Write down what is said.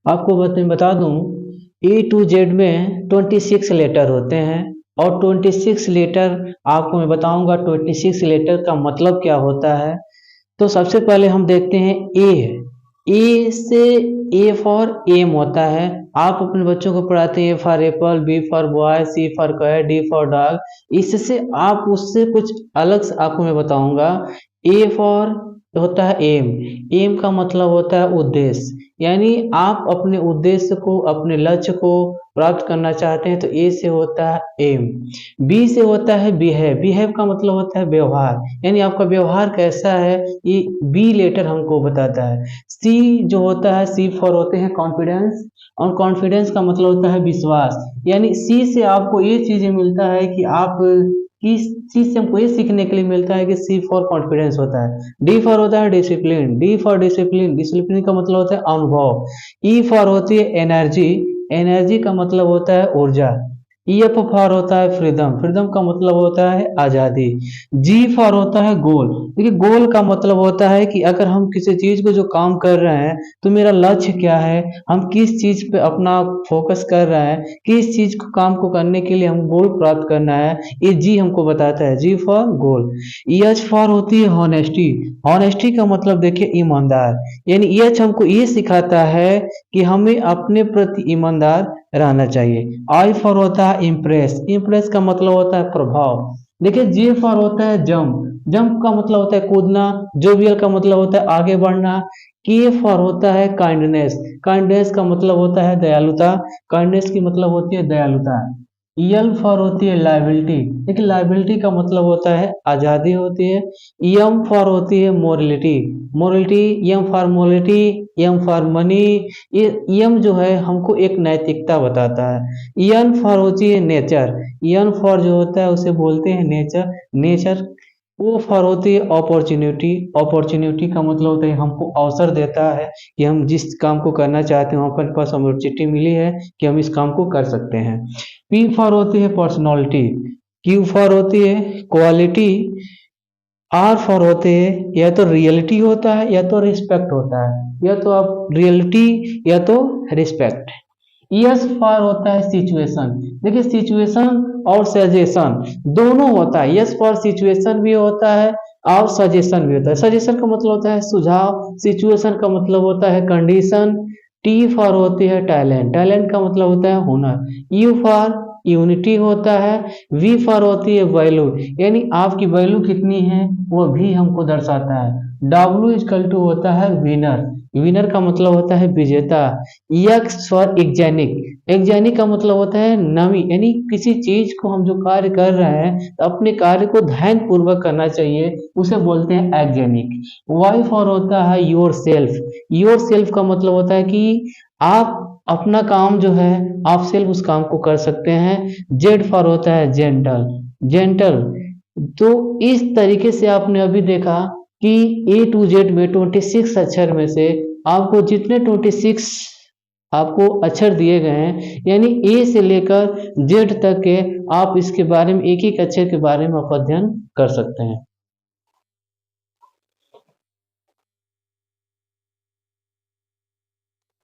आपको बता दूं, A to Z में 26 लेटर होते हैं और 26 लेटर आपको मैं बताऊंगा 26 लेटर का मतलब क्या होता है। तो सबसे पहले हम देखते हैं ए से ए फॉर एम होता है। आप अपने बच्चों को पढ़ाते हैं A for apple, B for boy, C for cat, D for dog. इससे आप उससे कुछ अलग से आपको मैं बताऊंगा। ए फॉर होता है एम। एम का मतलब होता है उद्देश्य, यानी आप अपने उद्देश्य को, अपने लक्ष्य को प्राप्त करना चाहते हैं तो ए से होता है एम। बी से होता है बिहेव। बिहेव का मतलब होता है व्यवहार, यानी आपका व्यवहार कैसा है, ये बी लेटर हमको बताता है। सी जो होता है, सी फॉर होते हैं कॉन्फिडेंस, और कॉन्फिडेंस का मतलब होता है विश्वास, यानी सी से आपको ये चीजें मिलता है कि आप किस चीज से हमको ये सीखने के लिए मिलता है कि सी फॉर कॉन्फिडेंस होता है। डी फॉर होता है discipline. D for discipline, discipline का मतलब होता है अनुभव। ई फॉर होती है एनर्जी। एनर्जी का मतलब होता है ऊर्जा। एफ फॉर होता है फ्रीडम। फ्रीडम का मतलब होता है आजादी। जी फॉर होता है गोल। देखिए, गोल का मतलब होता है कि अगर हम किसी चीज को जो काम कर रहे हैं तो मेरा लक्ष्य क्या है, हम किस चीज पे अपना फोकस कर रहे हैं, किस चीज को काम को करने के लिए हम गोल प्राप्त करना है, ये जी हमको बताता है, जी फॉर गोल। एच फॉर होती है हॉनेस्टी। हॉनेस्टी का मतलब देखिए ईमानदार, यानी एच हमको ये सिखाता है कि हमें अपने प्रति ईमानदार रहना चाहिए। आई फॉर होता है इम्प्रेस। इम्प्रेस का मतलब होता है प्रभाव। देखिए, जे फॉर होता है जंप। जंप का मतलब होता है कूदना। जोवियल का मतलब होता है आगे बढ़ना। के फॉर होता है काइंडनेस। काइंडनेस का मतलब होता है दयालुता। काइंडनेस की मतलब होती है दयालुता। यल फॉर होती है लाइबिलिटी। देखिए, लाइबिलिटी का मतलब होता है आजादी होती है। एम फॉर होती है morality. Morality, M for morality, M for money. ये एम जो है हमको एक नैतिकता बताता है। एन फॉर होती है नेचर। एन फॉर जो होता है उसे बोलते हैं नेचर। नेचर। ओ फॉर होती है अपॉर्चुनिटी। अपॉर्चुनिटी का मतलब होता है हमको अवसर देता है कि हम जिस काम को करना चाहते हैं वहाँ पर पास अपॉर्चुनिटी मिली है कि हम इस काम को कर सकते हैं। पी फॉर होती है पर्सनालिटी। क्यू फॉर होती है क्वालिटी। आर फॉर होते हैं या तो रियलिटी होता है या तो रिस्पेक्ट होता है, या तो आप रियलिटी या तो रिस्पेक्ट। यस फॉर होता है सिचुएशन। देखिए, सिचुएशन और सजेशन दोनों होता है। यस फॉर सिचुएशन भी होता है और सजेशन भी होता है। सजेशन का मतलब होता है सुझाव, सिचुएशन का मतलब होता है कंडीशन। टी फॉर होती है टैलेंट। टैलेंट का मतलब होता है हुनर। यू फॉर यूनिटी होता है। वी फॉर होती है वैल्यू, यानी आपकी वैल्यू कितनी है वो भी हमको दर्शाता है। डब्ल्यू इजकल टू होता है विनर। विनर का मतलब होता है विजेता। X for एग्जैनिक। एग्जैनिक का मतलब होता है नमी, यानी किसी चीज को हम जो कार्य कर रहे हैं तो अपने कार्य को ध्यान पूर्वक करना चाहिए, उसे बोलते हैं एग्जैनिक। वाई फॉर होता है योर सेल्फ। योर सेल्फ का मतलब होता है कि आप अपना काम जो है आप सेल्फ उस काम को कर सकते हैं। जेड फॉर होता है जेंटल। जेंटल। तो इस तरीके से आपने अभी देखा कि A to Z में 26 अक्षर में से आपको जितने 26 आपको अक्षर दिए गए हैं, यानी ए से लेकर जेड तक के, आप इसके बारे में एक एक अक्षर के बारे में आप अध्ययन कर सकते हैं।